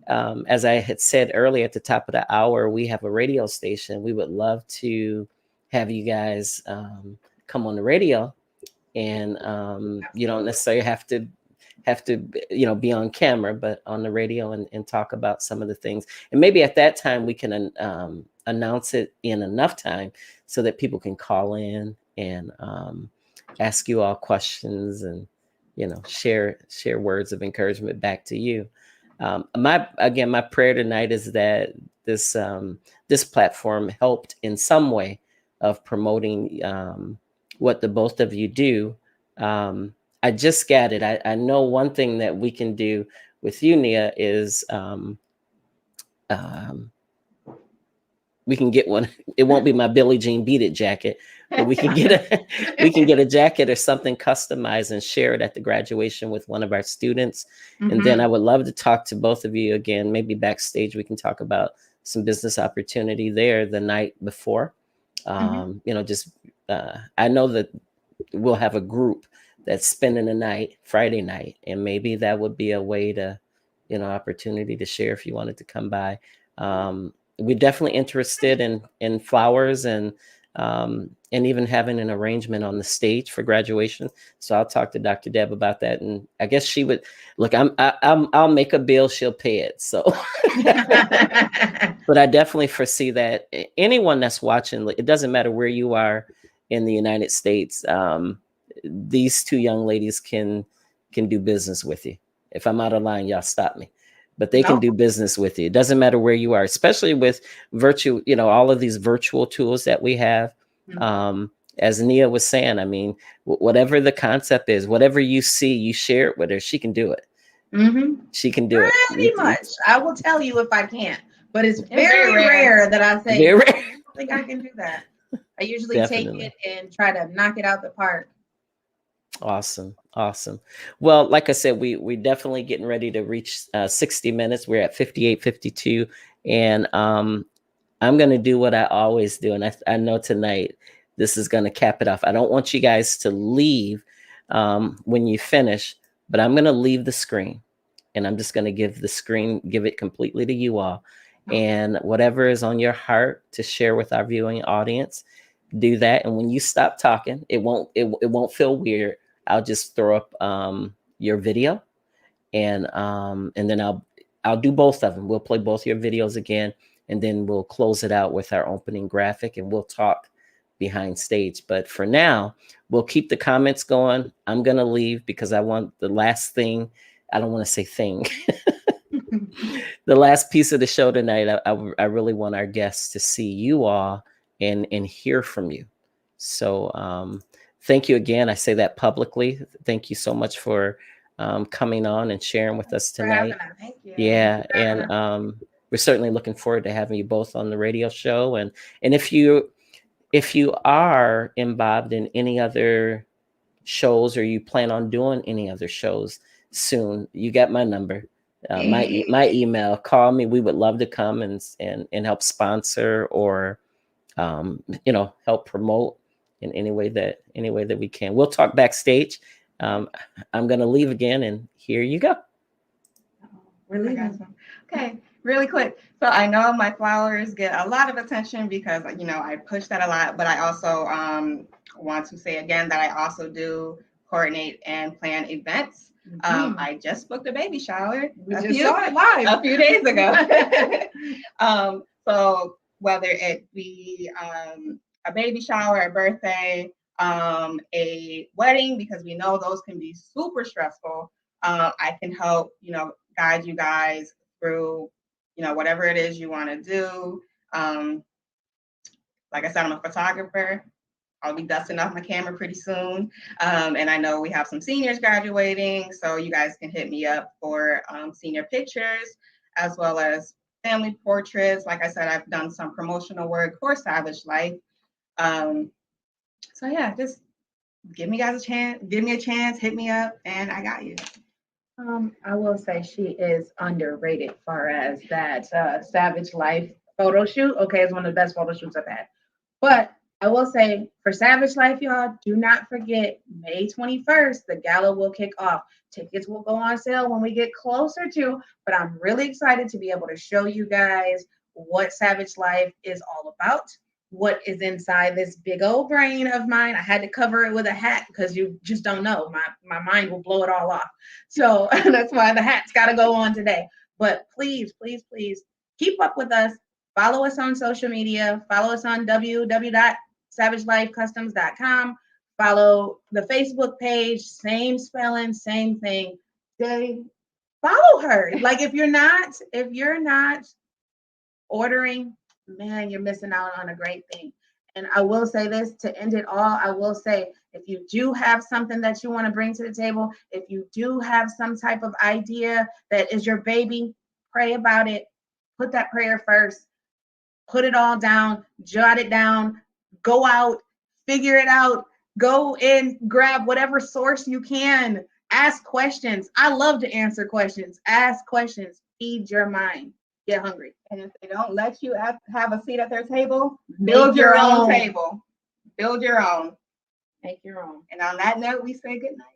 as I had said earlier at the top of the hour, we have a radio station. We would love to have you guys come on the radio, and you don't necessarily have to be on camera, but on the radio, and talk about some of the things. And maybe at that time we can announce it in enough time so that people can call in and ask you all questions, and share words of encouragement back to you. My prayer tonight is that this platform helped in some way of promoting what the both of you do. I just got it. I know one thing that we can do with you, Nia, is um, we can get one. It won't be my Billie Jean Beat It jacket, but we can get a jacket or something customized and share it at the graduation with one of our students. And then I would love to talk to both of you again, maybe backstage. We can talk about some business opportunity there the night before. I know that we'll have a group that's spending the night, Friday night, and maybe that would be a way to, opportunity to share if you wanted to come by. We're definitely interested in flowers and even having an arrangement on the stage for graduation. So I'll talk to Dr. Deb about that, and I guess she would look. I'll make a bill, she'll pay it. So, but I definitely foresee that anyone that's watching, it doesn't matter where you are in the United States. These two young ladies can do business with you. If I'm out of line, y'all stop me. But they can do business with you. It doesn't matter where you are, especially with virtual, all of these virtual tools that we have. As Nia was saying, I mean, whatever the concept is, whatever you see, you share it with her. She can do it. She can do it. Pretty much. I will tell you if I can, but it's very rare that I say, Very I rare. don't think I can do that. I usually Definitely. take it and try to knock it out the park. Awesome. Well, like I said, we definitely getting ready to reach 60 minutes. We're at 58:52, and I'm going to do what I always do, and I know tonight this is going to cap it off. I don't want you guys to leave when you finish, but I'm going to leave the screen, and I'm just going to give it completely to you all, and whatever is on your heart to share with our viewing audience, do that. And when you stop talking, it won't feel weird. I'll just throw up your video, and then I'll do both of them. We'll play both your videos again, and then we'll close it out with our opening graphic, and we'll talk behind stage. But for now, we'll keep the comments going. I'm gonna leave because I want the last thing. I don't want to say thing. The last piece of the show tonight, I really want our guests to see you all and hear from you. So thank you again. I say that publicly. Thank you so much for coming on and sharing with us tonight. Thank you. Yeah, and we're certainly looking forward to having you both on the radio show. And if you are involved in any other shows, or you plan on doing any other shows soon, you got my number, my email. Call me. We would love to come and help sponsor, or help promote in any way that we can. We'll talk backstage. I'm gonna leave again, and here you go. Really awesome. Okay, really quick. So I know my flowers get a lot of attention because I push that a lot, but I also want to say again that I also do coordinate and plan events. I just booked a baby shower. We just saw it live a few days ago. So whether it be a baby shower, a birthday, a wedding, because we know those can be super stressful. I can help, guide you guys through, whatever it is you want to do. Like I said, I'm a photographer. I'll be dusting off my camera pretty soon. And I know we have some seniors graduating, so you guys can hit me up for senior pictures, as well as family portraits. Like I said, I've done some promotional work for Savage Life. So yeah, just give me a chance, hit me up, and I got you. I will say she is underrated far as that Savage Life photo shoot. Okay, it's one of the best photo shoots I've had. But I will say for Savage Life, y'all, do not forget May 21st, the gala will kick off. Tickets will go on sale when we get closer to, but I'm really excited to be able to show you guys what Savage Life is all about. what is inside this big old brain of mine. I had to cover it with a hat because you just don't know. My mind will blow it all off. So that's why the hat's got to go on today. But please, please, please keep up with us. Follow us on social media. Follow us on www.savagelifecustoms.com. Follow the Facebook page. Same spelling, same thing. Follow her. Like if you're not ordering, man, you're missing out on a great thing. And I will say this to end it all. I will say, if you do have something that you want to bring to the table, if you do have some type of idea that is your baby, pray about it. Put that prayer first. Put it all down. Jot it down. Go out. Figure it out. Go in, grab whatever source you can. Ask questions. I love to answer questions. Ask questions. Feed your mind. Get hungry. And if they don't let you have a seat at their table, build your own table. Build your own. Make your own. And on that note, we say good night.